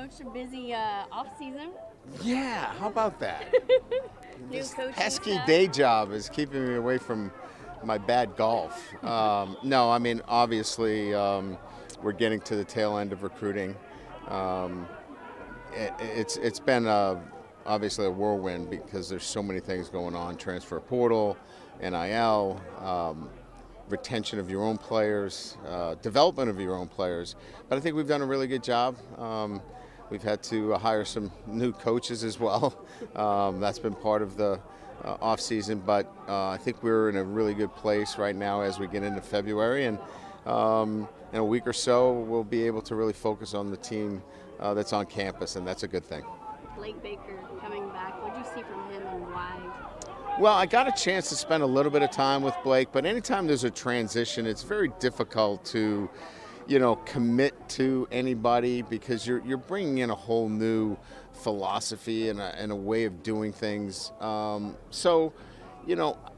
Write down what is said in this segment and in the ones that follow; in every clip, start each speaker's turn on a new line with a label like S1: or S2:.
S1: coach. A busy off season.
S2: Yeah, how about that?
S1: New
S2: This
S1: coaching
S2: pesky
S1: staff.
S2: day job is keeping me away from my bad golf. No, I mean, obviously, we're getting to the tail end of recruiting. Um, it's been obviously a whirlwind because there's so many things going on: transfer portal, NIL, retention of your own players, development of your own players. But I think we've done a really good job. We've had to hire some new coaches as well. That's been part of the off season, but I think we're in a really good place right now as we get into February, and in a week or so, we'll be able to really focus on the team that's on campus, and that's a good thing.
S1: Blake Baker coming back. What do you see from him and why?
S2: Well, I got a chance to spend a little bit of time with Blake, but anytime there's a transition, it's very difficult to, commit to anybody because you're bringing in a whole new philosophy and a way of doing things.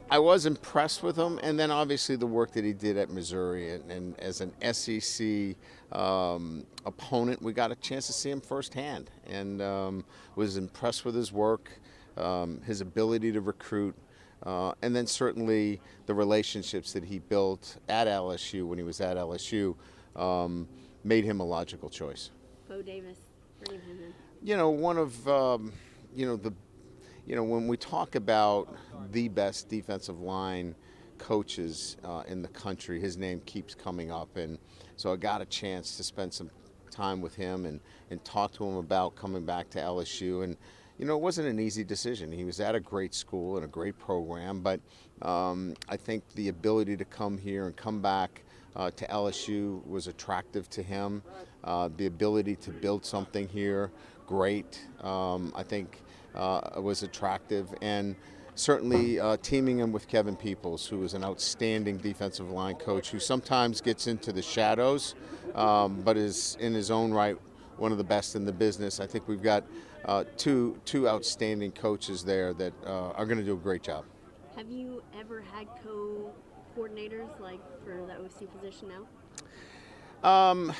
S2: I was impressed with him, and then obviously the work that he did at Missouri, and as an SEC opponent, we got a chance to see him firsthand, and was impressed with his work, his ability to recruit, and then certainly the relationships that he built at LSU when he was at LSU made him a logical choice.
S1: Bo Davis, bringing him in.
S2: One of when we talk about the best defensive line coaches in the country, his name keeps coming up, and so I got a chance to spend some time with him and talk to him about coming back to LSU. And it wasn't an easy decision. He was at a great school and a great program, but I think the ability to come here and come back to LSU was attractive to him. The ability to build something here, great. I think was attractive, and certainly teaming him with Kevin Peoples, who is an outstanding defensive line coach who sometimes gets into the shadows, but is in his own right one of the best in the business. I think we've got two outstanding coaches there that are going to do a great job.
S1: Have you ever had coordinators like for the OC position now?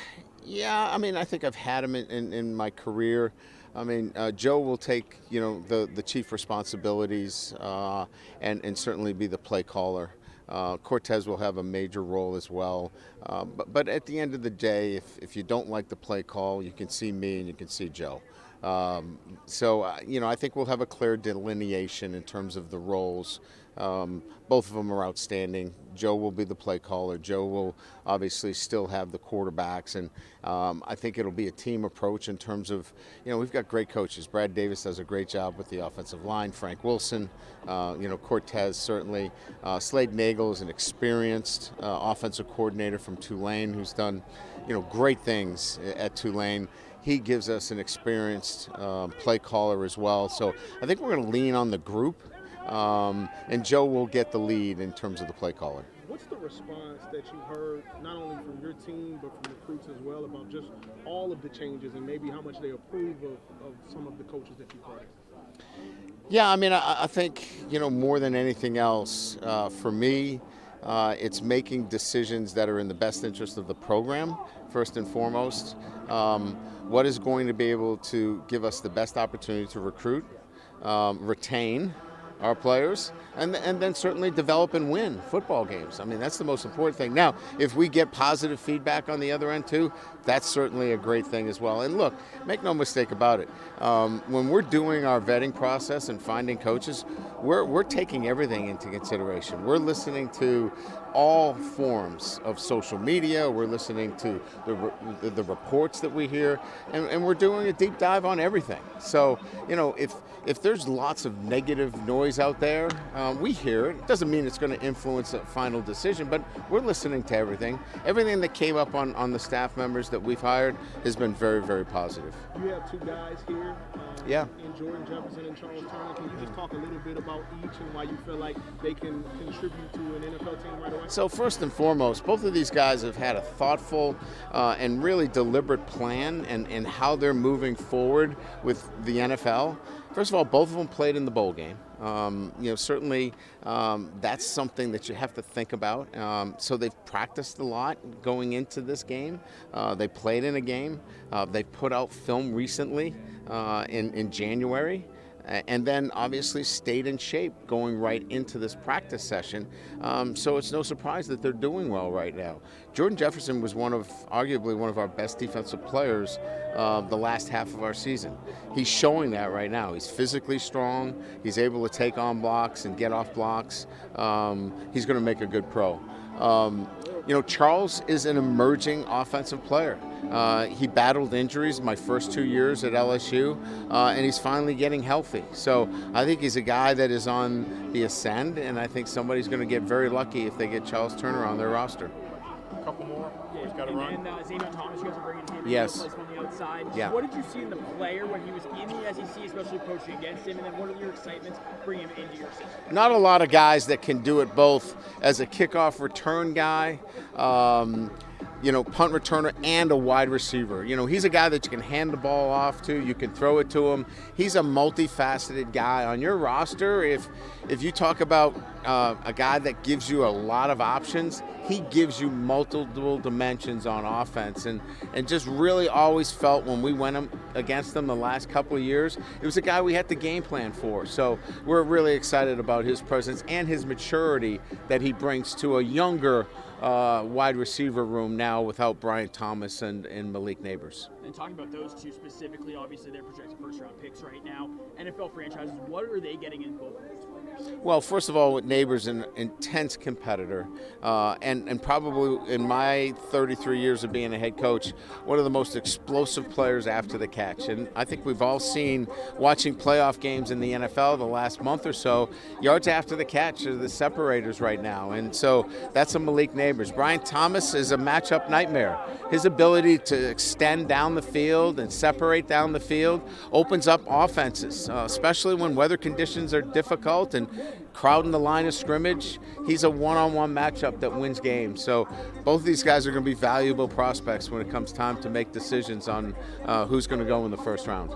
S2: Yeah, I mean, I think I've had him in my career. I mean, Joe will take, the chief responsibilities and certainly be the play caller. Cortez will have a major role as well. But at the end of the day, if you don't like the play call, you can see me and you can see Joe. I think we'll have a clear delineation in terms of the roles. Both of them are outstanding. Joe will be the play caller. Joe will obviously still have the quarterbacks, and I think it'll be a team approach in terms of, we've got great coaches. Brad Davis does a great job with the offensive line. Frank Wilson, Cortez certainly. Slade Nagel is an experienced offensive coordinator from Tulane who's done, great things at Tulane. He gives us an experienced play caller as well. So I think we're going to lean on the group, and Joe will get the lead in terms of the play caller.
S3: What's the response that you heard, not only from your team, but from recruits as well, about just all of the changes and maybe how much they approve of some of the coaches that you brought in?
S2: Yeah, I mean, I think, more than anything else, for me, it's making decisions that are in the best interest of the program, first and foremost. What is going to be able to give us the best opportunity to recruit, retain our players, and then certainly develop and win football games. I mean, that's the most important thing. Now, if we get positive feedback on the other end too, that's certainly a great thing as well. And look, make no mistake about it. When we're doing our vetting process and finding coaches, we're taking everything into consideration. We're listening to all forms of social media. We're listening to the reports that we hear, and we're doing a deep dive on everything. So, if there's lots of negative noise out there, we hear it. It doesn't mean it's going to influence the final decision, but we're listening to everything. Everything that came up on the staff members that we've hired has been very, very positive.
S3: You have two guys here,
S2: Yeah.
S3: in Jordan Jefferson and Charles Turner. Can you just talk a little bit about each and why you feel like they can contribute to an NFL team right away?
S2: So first and foremost, both of these guys have had a thoughtful and really deliberate plan and how they're moving forward with the NFL. First of all, both of them played in the bowl game. Certainly that's something that you have to think about. So they've practiced a lot going into this game. They played in a game. They've put out film recently in January. And then obviously stayed in shape going right into this practice session. So it's no surprise that they're doing well right now. Jordan Jefferson was arguably one of our best defensive players the last half of our season. He's showing that right now. He's physically strong. He's able to take on blocks and get off blocks. He's going to make a good pro. Charles is an emerging offensive player. He battled injuries my first 2 years at LSU, and he's finally getting healthy. So I think he's a guy that is on the ascend, and I think somebody's going to get very lucky if they get Charles Turner on their roster.
S3: A couple more. He's got to run.
S4: And Xavier Thomas, you guys are bringing him in.
S2: Yes.
S4: Plays on the outside.
S2: Yeah.
S4: What did you see in the player when he was in the SEC, especially coaching against him? And then what are your excitements bringing him into your system?
S2: Not a lot of guys that can do it both as a kickoff return guy, punt returner, and a wide receiver. He's a guy that you can hand the ball off to. You can throw it to him. He's a multifaceted guy on your roster. If you talk about a guy that gives you a lot of options, he gives you multiple dimensions on offense, and just really always felt when we went against him the last couple of years, it was a guy we had to game plan for. So we're really excited about his presence and his maturity that he brings to a younger wide receiver room now without Brian Thomas and Malik Neighbors.
S4: And talking about those two specifically, obviously they're projected first-round picks right now. NFL franchises, what are they getting in both of those players?
S2: Well, first of all, with Neighbors, an intense competitor, and probably in my 33 years of being a head coach, one of the most explosive players after the catch. And I think we've all seen, watching playoff games in the NFL the last month or so, yards after the catch are the separators right now. And so that's a Malik Neighbors. Brian Thomas is a matchup nightmare. His ability to extend down the field and separate down the field opens up offenses, especially when weather conditions are difficult and crowding the line of scrimmage. He's a one-on-one matchup that wins games. So both of these guys are going to be valuable prospects when it comes time to make decisions on who's going to go in the first round.